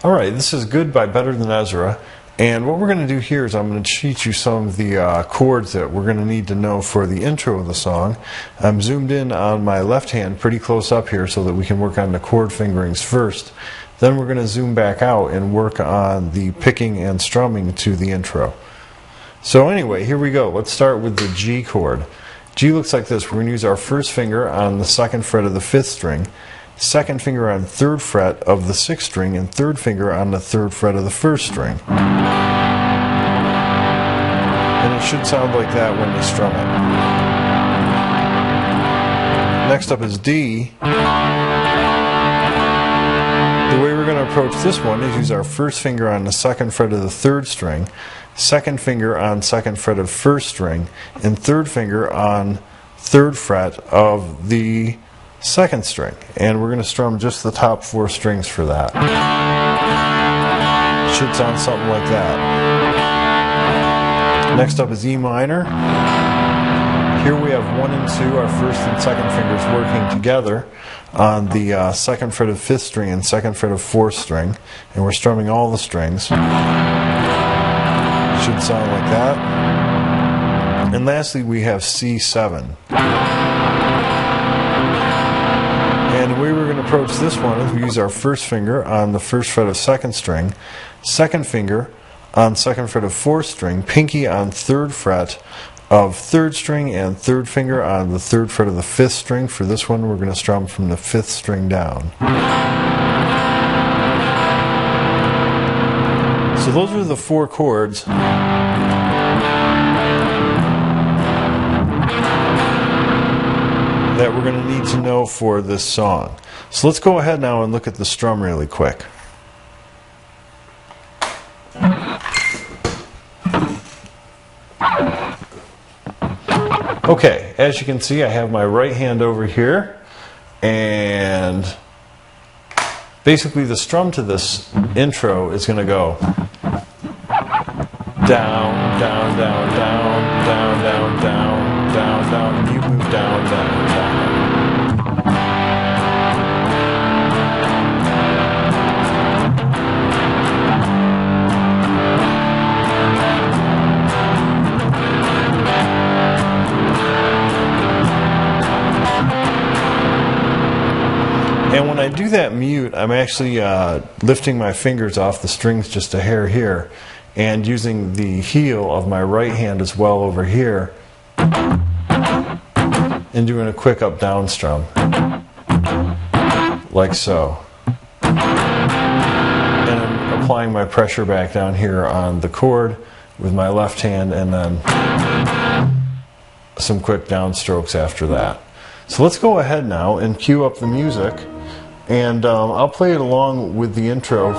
Alright, this is Good by Better Than Ezra, and what we're going to do here is I'm going to teach you some of the chords that we're going to need to know for the intro of the song. I'm zoomed in on my left hand pretty close up here so that we can work on the chord fingerings first. Then we're going to zoom back out and work on the picking and strumming to the intro. So anyway, here we go. Let's start with the G chord. G looks like this. We're going to use our first finger on the second fret of the fifth string, second finger on third fret of the sixth string, and third finger on the third fret of the first string. And it should sound like that when you strum it. Next up is D. The way we're going to approach this one is use our first finger on the second fret of the third string, second finger on second fret of first string, and third finger on third fret of the second string, and we're going to strum just the top four strings for that. Should sound something like that. Next up is E minor. Here we have 1 and 2, our first and second fingers working together on the second fret of fifth string and second fret of fourth string, and we're strumming all the strings. Should sound like that. And lastly, we have C7. And the way we're going to approach this one is we use our first finger on the first fret of second string, second finger on second fret of fourth string, pinky on third fret of third string, and third finger on the third fret of the fifth string. For this one, we're going to strum from the fifth string down. So those are the four chords that we're going to need to know for this song. So let's go ahead now and look at the strum really quick. Okay, as you can see, I have my right hand over here, and basically the strum to this intro is going to go down, down, down, down, down, down, down, down, down, and you move down, down, down. And when I do that mute, I'm actually lifting my fingers off the strings just a hair here, and using the heel of my right hand as well over here, and doing a quick up down strum, like so. And I'm applying my pressure back down here on the chord with my left hand, and then some quick down strokes after that. So let's go ahead now and cue up the music, and I'll play it along with the intro